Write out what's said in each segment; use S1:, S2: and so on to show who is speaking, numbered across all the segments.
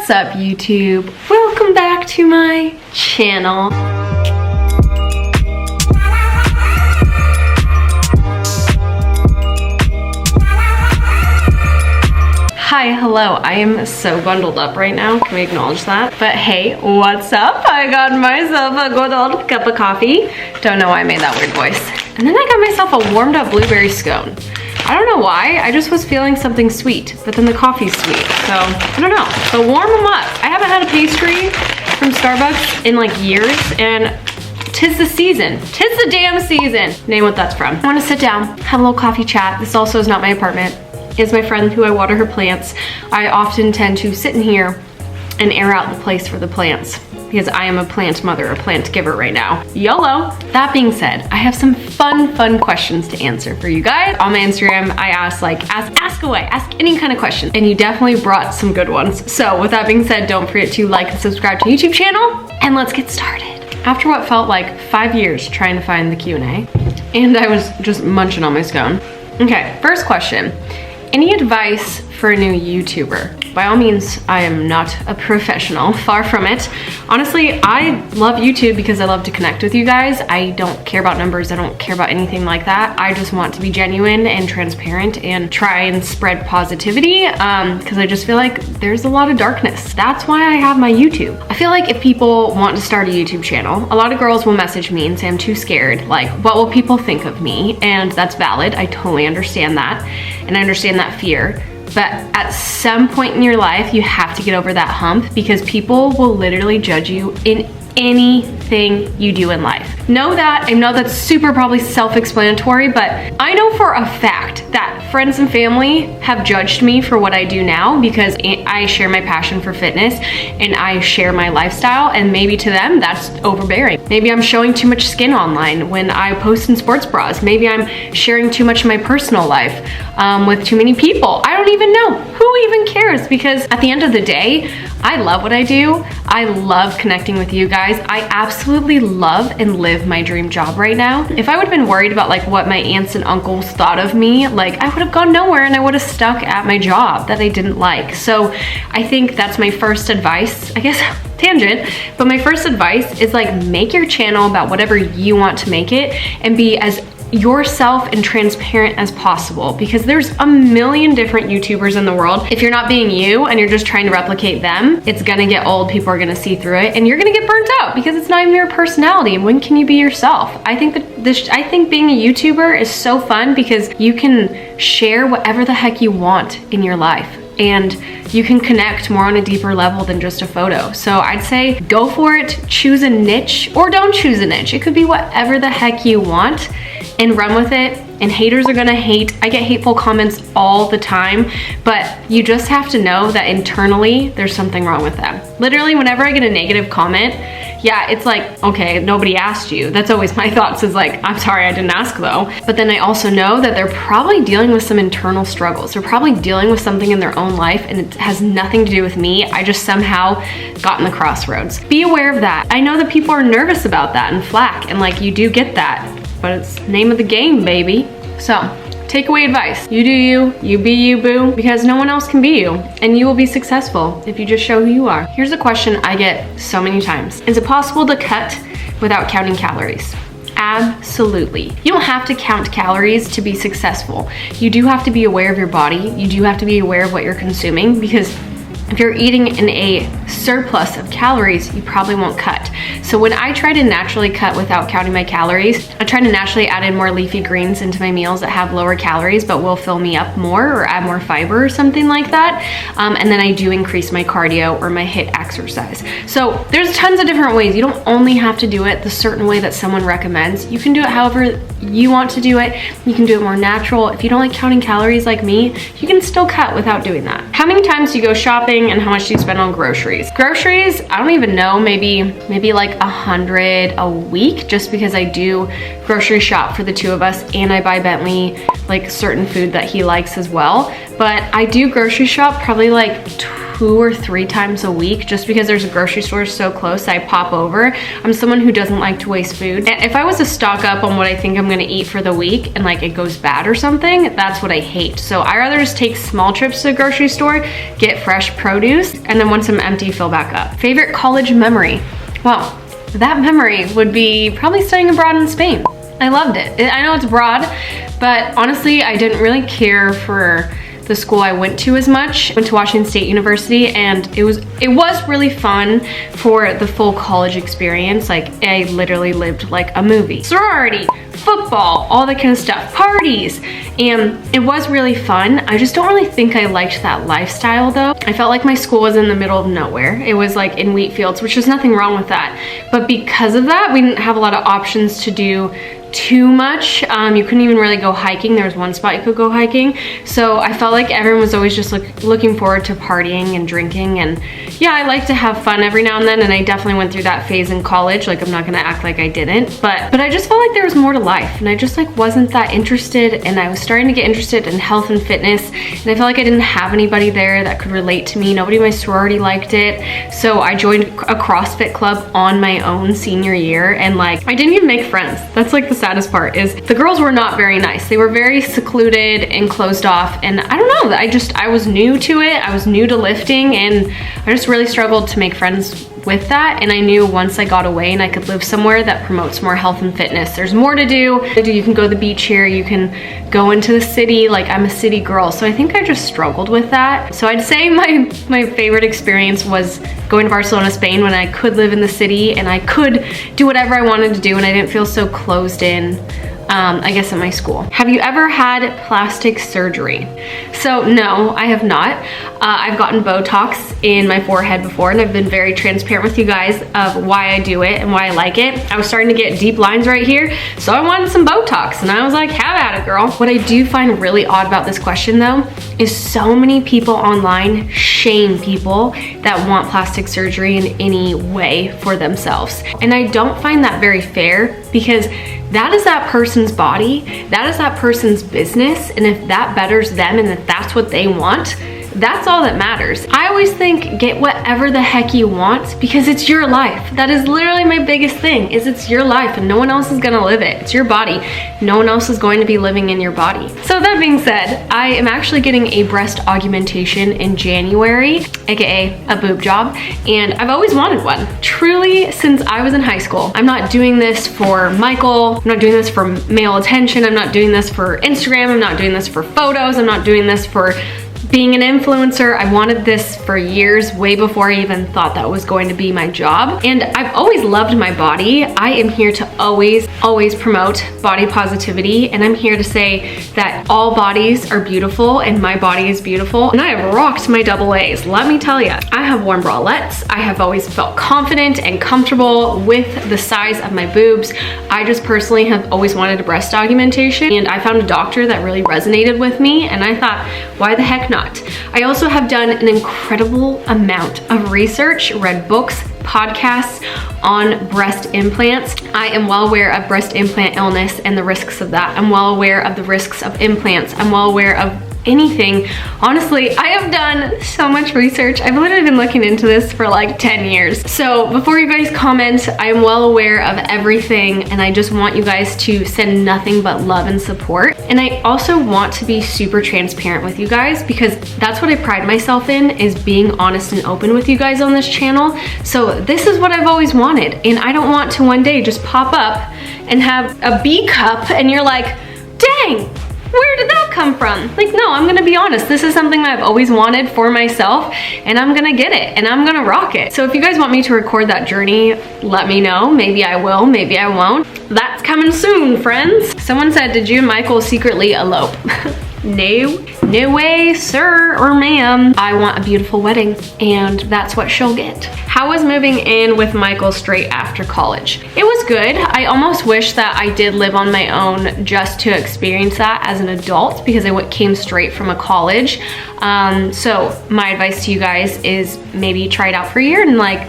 S1: What's up, YouTube? Welcome back to my channel. Hi, hello. I am so bundled up right now. Can we acknowledge that? But hey, what's up? I got myself a good old cup of coffee. Don't know why I made that weird voice. And then I got myself a warmed up blueberry scone. I don't know why, I just was feeling something sweet, but then the coffee's sweet, so I don't know. So warm them up. I haven't had a pastry from Starbucks in like years, and tis the season. Tis the damn season. Name what that's from. I wanna sit down, have a little coffee chat. This also is not my apartment. It's my friend who I water her plants. I often tend to sit in here and air out the place for the plants, because I am a plant mother, a plant giver right now. YOLO. That being said, I have some fun questions to answer for you guys. On my Instagram, I ask away, ask any kind of question. And you definitely brought some good ones. So with that being said, don't forget to like and subscribe to the YouTube channel, and let's get started. After what felt like 5 years trying to find the Q&A, and I was just munching on my scone. Okay, first question. Any advice for a new YouTuber? By all means, I am not a professional, far from it. Honestly, I love YouTube because I love to connect with you guys. I don't care about numbers, I don't care about anything like that. I just want to be genuine and transparent and try and spread positivity because I just feel like there's a lot of darkness. That's why I have my YouTube. I feel like if people want to start a YouTube channel, a lot of girls will message me and say I'm too scared. Like, what will people think of me? And that's valid, I totally understand that. And I understand that fear. But at some point in your life, you have to get over that hump, because people will literally judge you in anything you do in life. I know that's super probably self-explanatory, but I know for a fact that friends and family have judged me for what I do now because I share my passion for fitness and I share my lifestyle, and maybe to them that's overbearing. Maybe I'm showing too much skin online when I post in sports bras. Maybe I'm sharing too much of my personal life with too many people. I don't even know. Who even cares? Because at the end of the day, I love what I do. I love connecting with you guys. I absolutely love and live my dream job right now. If I would have been worried about like what my aunts and uncles thought of me, like I would have gone nowhere and I would have stuck at my job that I didn't like. So I think that's my first advice, I guess, tangent, but my first advice is like make your channel about whatever you want to make it and be as yourself and transparent as possible, because there's a million different YouTubers in the world. If you're not being you and you're just trying to replicate them, it's gonna get old, people are gonna see through it, and you're gonna get burnt out because it's not even your personality. When can you be yourself? I think being a YouTuber is so fun because you can share whatever the heck you want in your life, and you can connect more on a deeper level than just a photo. So I'd say go for it, choose a niche, or don't choose a niche. It could be whatever the heck you want, and run with it. And haters are gonna hate. I get hateful comments all the time, but you just have to know that internally there's something wrong with them. Literally, whenever I get a negative comment, yeah, it's like, okay, nobody asked you. That's always my thoughts, is like, I'm sorry I didn't ask though. But then I also know that they're probably dealing with some internal struggles. They're probably dealing with something in their own life and it has nothing to do with me. I just somehow got in the crossroads. Be aware of that. I know that people are nervous about that and flack, and like, you do get that, but it's name of the game, baby. So takeaway advice: you do you be you, boo, because no one else can be you, and you will be successful if you just show who you are. Here's a question I get so many times. Is it possible to cut without counting calories? Absolutely. You don't have to count calories to be successful. You do have to be aware of your body. You do have to be aware of what you're consuming, because if you're eating in a surplus of calories, you probably won't cut. So when I try to naturally cut without counting my calories, I try to naturally add in more leafy greens into my meals that have lower calories but will fill me up more, or add more fiber or something like that. And then I do increase my cardio or my HIIT exercise. So there's tons of different ways. You don't only have to do it the certain way that someone recommends. You can do it however you want to do it. You can do it more natural. If you don't like counting calories like me, you can still cut without doing that. How many times do you go shopping and how much do you spend on groceries? Groceries, I don't even know, maybe like 100 a week, just because I do grocery shop for the two of us and I buy Bentley like certain food that he likes as well. But I do grocery shop probably like 2 or 3 times a week just because there's a grocery store so close I pop over. I'm someone who doesn't like to waste food. And if I was to stock up on what I think I'm gonna eat for the week and like it goes bad or something, that's what I hate. So I rather just take small trips to the grocery store, get fresh produce, and then once I'm empty, fill back up. Favorite college memory? Well, that memory would be probably studying abroad in Spain. I loved it. I know it's broad, but honestly, I didn't really care for the school I went to as much. I went to Washington State University, and it was really fun for the full college experience. Like, I literally lived like a movie. Sorority, football, all that kind of stuff, parties, and it was really fun. I just don't really think I liked that lifestyle though. I felt like my school was in the middle of nowhere. It was like in wheat fields, which is nothing wrong with that. But because of that, we didn't have a lot of options to do too much. You couldn't even really go hiking. There was one spot you could go hiking. So I felt like everyone was always just looking forward to partying and drinking. And yeah, I like to have fun every now and then. And I definitely went through that phase in college. Like, I'm not gonna act like I didn't, but I just felt like there was more to life. And I just like wasn't that interested. And I was starting to get interested in health and fitness. And I felt like I didn't have anybody there that could relate to me. Nobody in my sorority liked it. So I joined a CrossFit club on my own senior year. And like, I didn't even make friends. That's like the saddest part, is the girls were not very nice. They were very secluded and closed off, and I don't know, I was new to it. I was new to lifting, and I just really struggled to make friends with that. And I knew once I got away and I could live somewhere that promotes more health and fitness, there's more to do. You can go to the beach here, you can go into the city. Like, I'm a city girl, so I think I just struggled with that. So I'd say my favorite experience was going to Barcelona, Spain, when I could live in the city and I could do whatever I wanted to do and I didn't feel so closed in, I guess, at my school. Have you ever had plastic surgery? So no, I have not. I've gotten Botox in my forehead before, and I've been very transparent with you guys of why I do it and why I like it. I was starting to get deep lines right here, so I wanted some Botox, and I was like, have at it, girl. What I do find really odd about this question though, is so many people online shame people that want plastic surgery in any way for themselves. And I don't find that very fair, because that is that person's body, that is that person's business, and if that betters them and if that's what they want, that's all that matters. I always think, get whatever the heck you want, because it's your life. That is literally my biggest thing, is it's your life and no one else is gonna live it. It's your body. No one else is going to be living in your body. So that being said, I am actually getting a breast augmentation in January, aka a boob job, and I've always wanted one, truly, since I was in high school. I'm not doing this for Michael, I'm not doing this for male attention, I'm not doing this for Instagram, I'm not doing this for photos, I'm not doing this for being an influencer. I wanted this for years, way before I even thought that was going to be my job. And I've always loved my body. I am here to always promote body positivity. And I'm here to say that all bodies are beautiful and my body is beautiful. And I have rocked my double A's, let me tell you. I have worn bralettes. I have always felt confident and comfortable with the size of my boobs. I just personally have always wanted a breast augmentation, and I found a doctor that really resonated with me, and I thought, why the heck not? I also have done an incredible amount of research, read books, podcasts on breast implants. I am well aware of breast implant illness and the risks of that. I'm well aware of the risks of implants. I'm well aware of anything. Honestly, I have done so much research. I've literally been looking into this for like 10 years. So before you guys comment, I am well aware of everything, and I just want you guys to send nothing but love and support. And I also want to be super transparent with you guys, because that's what I pride myself in, is being honest and open with you guys on this channel. So this is what I've always wanted, and I don't want to one day just pop up and have a B cup and you're like, dang, where did that come from? Like, no, I'm gonna be honest. This is something that I've always wanted for myself, and I'm gonna get it, and I'm gonna rock it. So if you guys want me to record that journey, let me know. Maybe I will, maybe I won't. That's coming soon, friends. Someone said, did you and Michael secretly elope? No way, sir or ma'am. I want a beautiful wedding, and that's what she'll get. How was moving in with Michael straight after college? It was good. I almost wish that I did live on my own just to experience that as an adult, because I came straight from a college. So my advice to you guys is maybe try it out for a year, and like,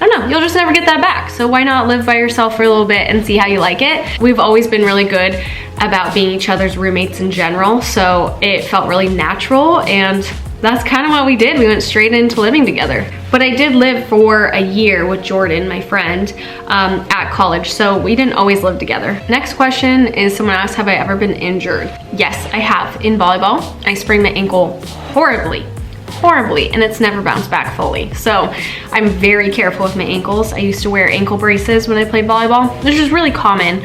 S1: I don't know, you'll just never get that back. So why not live by yourself for a little bit and see how you like it? We've always been really good about being each other's roommates in general, so it felt really natural, and that's kind of what we did. We went straight into living together. But I did live for a year with Jordan, my friend, at college, so we didn't always live together. Next question is someone asked, have I ever been injured? Yes, I have. In volleyball, I sprained my ankle horribly, and it's never bounced back fully. So I'm very careful with my ankles. I used to wear ankle braces when I played volleyball, which is really common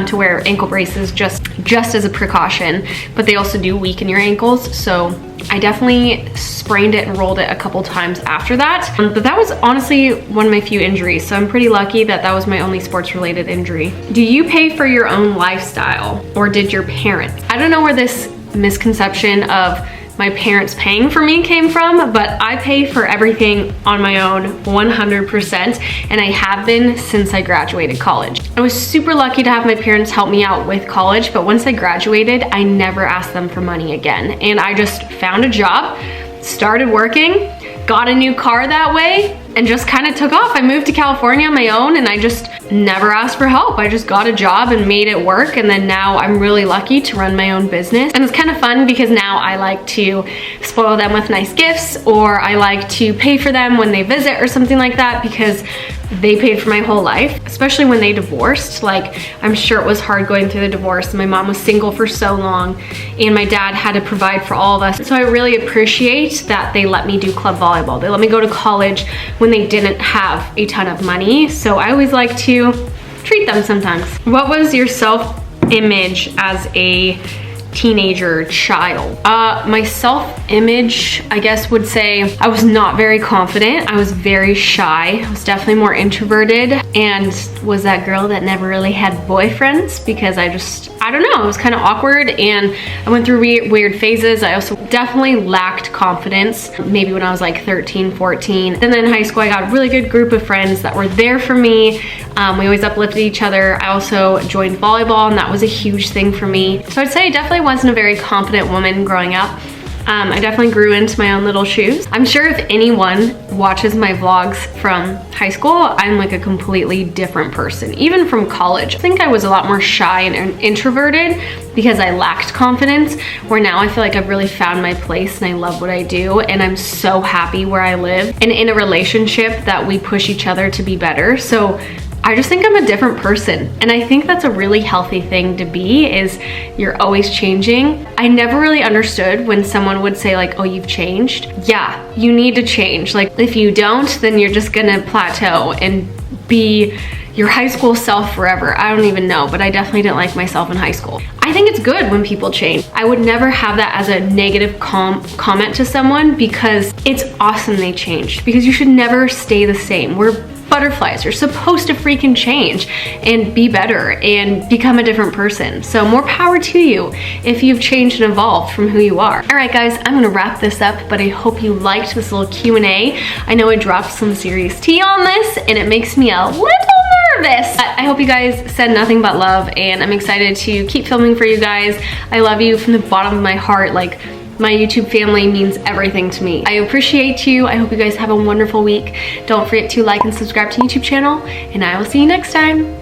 S1: to wear ankle braces just as a precaution, but they also do weaken your ankles. So I definitely sprained it and rolled it a couple times after that. But that was honestly one of my few injuries. So I'm pretty lucky that that was my only sports related injury. Do you pay for your own lifestyle, or did your parents? I don't know where this misconception of my parents paying for me came from, but I pay for everything on my own 100%, and I have been since I graduated college. I was super lucky to have my parents help me out with college, but once I graduated, I never asked them for money again. And I just found a job, started working, got a new car that way, and just kind of took off. I moved to California on my own, and I just never asked for help. I just got a job and made it work, and then now I'm really lucky to run my own business. And it's kind of fun because now I like to spoil them with nice gifts, or I like to pay for them when they visit or something like that, because they paid for my whole life, especially when they divorced. Like, I'm sure it was hard going through the divorce. My mom was single for so long, and my dad had to provide for all of us. So I really appreciate that they let me do club volleyball. They let me go to college when they didn't have a ton of money. So I always like to treat them sometimes. What was your self-image as a teenager child? My self-image, I guess, would say I was not very confident. I was very shy. I was definitely more introverted, and was that girl that never really had boyfriends because I don't know, it was kind of awkward, and I went through weird phases. I also definitely lacked confidence, maybe when I was like 13, 14. And then in high school, I got a really good group of friends that were there for me. We always uplifted each other. I also joined volleyball, and that was a huge thing for me. So I'd say I definitely wasn't a very confident woman growing up. I definitely grew into my own little shoes. I'm sure if anyone watches my vlogs from high school, I'm like a completely different person, even from college. I think I was a lot more shy and introverted because I lacked confidence, where now I feel like I've really found my place and I love what I do, and I'm so happy where I live and in a relationship that we push each other to be better. So I just think I'm a different person, and I think that's a really healthy thing to be, is you're always changing. I never really understood when someone would say like, oh, you've changed. Yeah, you need to change. Like, if you don't, then you're just gonna plateau and be your high school self forever. I don't even know, but I definitely didn't like myself in high school. I think it's good when people change. I would never have that as a negative comment to someone, because it's awesome they changed, because you should never stay the same. We're butterflies. You're supposed to freaking change and be better and become a different person. So more power to you if you've changed and evolved from who you are. All right, guys, I'm gonna wrap this up, but I hope you liked this little Q&A. I know I dropped some serious tea on this, and it makes me a little nervous. I hope you guys said nothing but love, and I'm excited to keep filming for you guys. I love you from the bottom of my heart. Like, my YouTube family means everything to me. I appreciate you. I hope you guys have a wonderful week. Don't forget to like and subscribe to the YouTube channel, and I will see you next time.